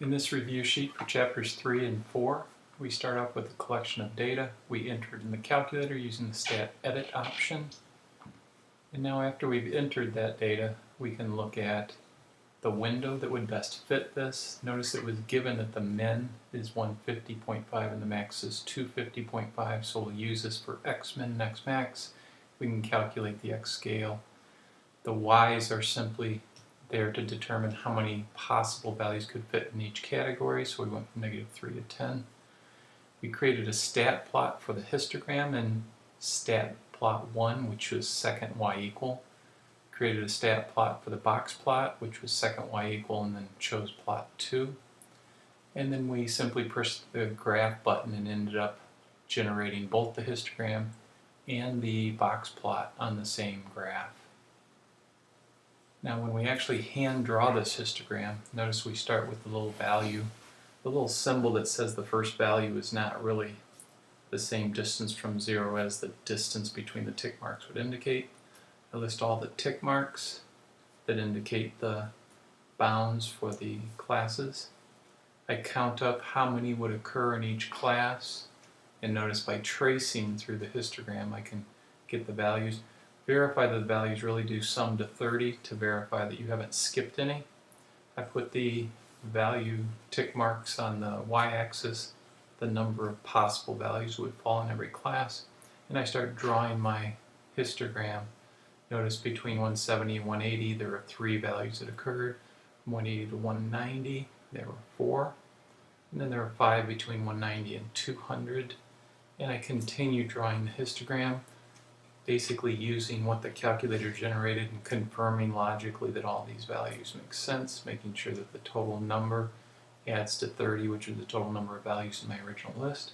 In this review sheet for chapters 3 and 4, we start off with a collection of data we entered in the calculator using the stat edit option. And now after we've entered that data, we can look at the window that would best fit this. Notice it was given that the min is 150.5 and the max is 250.5, so we'll use this for xmin and xmax. We can calculate the x scale. The y's are simply there to determine how many possible values could fit in each category, so we went from -3 to 10. We created a stat plot for the histogram in stat plot 1, which was second y equal. Created a stat plot for the box plot, which was second y equal, and then chose plot 2. And then we simply pushed the graph button and ended up generating both the histogram and the box plot on the same graph. Now when we actually hand draw this histogram, notice we start with the little value, the little symbol that says the first value is not really the same distance from 0 as the distance between the tick marks would indicate. I list all the tick marks that indicate the bounds for the classes. I count up how many would occur in each class, and notice by tracing through the histogram I can get the values. Verify that the values really do sum to 30 to verify that you haven't skipped any. I put the value tick marks on the y-axis, the number of possible values would fall in every class, and I start drawing my histogram. Notice between 170 and 180 there are 3 values that occurred. From 180 to 190 there were 4, and then there are 5 between 190 and 200, and I continue drawing the histogram, basically using what the calculator generated and confirming logically that all these values make sense, making sure that the total number adds to 30, which is the total number of values in my original list.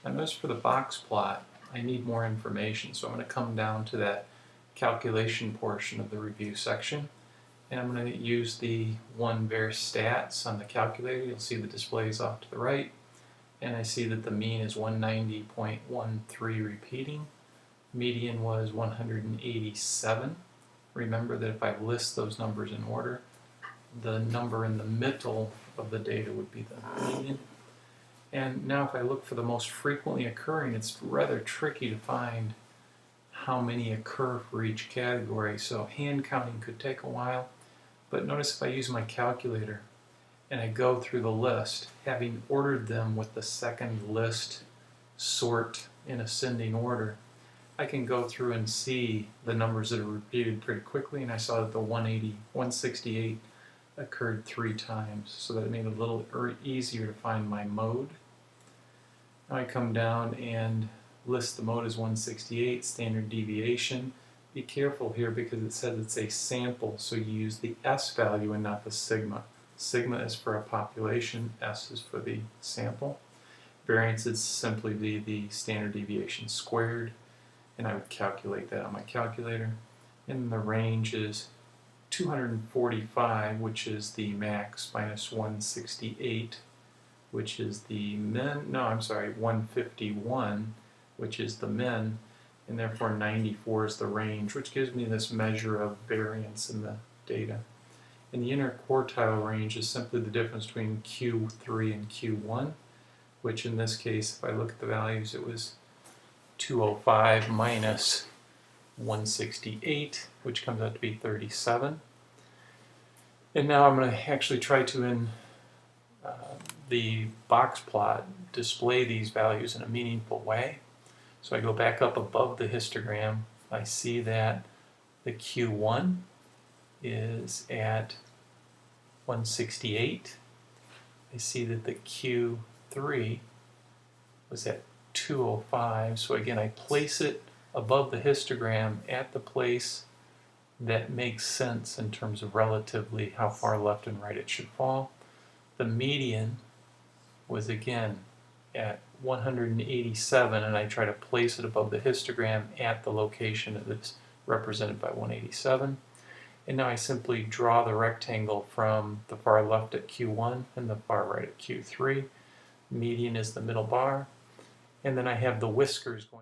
Now notice for the box plot, I need more information, so I'm going to come down to that calculation portion of the review section, and I'm going to use the var stats on the calculator. You'll see the displays off to the right, and I see that the mean is 190.13 repeating. Median was 187. Remember that if I list those numbers in order, the number in the middle of the data would be the median. And now if I look for the most frequently occurring, it's rather tricky to find how many occur for each category, so hand counting could take a while. But notice if I use my calculator and I go through the list, having ordered them with the second list sort in ascending order, I can go through and see the numbers that are repeated pretty quickly, and I saw that the 168 occurred 3 times, so that it made it a little easier to find my mode. Now I come down and list the mode as 168, standard deviation. Be careful here because it says it's a sample, so you use the S value and not the sigma. Sigma is for a population, S is for the sample. Variance is simply the standard deviation squared, and I would calculate that on my calculator. And the range is 245, which is the max, minus 168, which is the min. No, I'm sorry, 151, which is the min, and therefore 94 is the range, which gives me this measure of variance in the data. And the inner quartile range is simply the difference between Q3 and Q1, which in this case, if I look at the values, it was 205 minus 168, which comes out to be 37. And now I'm going to actually try to, in the box plot, display these values in a meaningful way. So I go back up above the histogram. I see that the Q1 is at 168. I see that the Q3 was at 205. So again, I place it above the histogram at the place that makes sense in terms of relatively how far left and right it should fall. The median was again at 187, and I try to place it above the histogram at the location that's represented by 187. And now I simply draw the rectangle from the far left at Q1 and the far right at Q3. Median is the middle bar, and then I have the whiskers going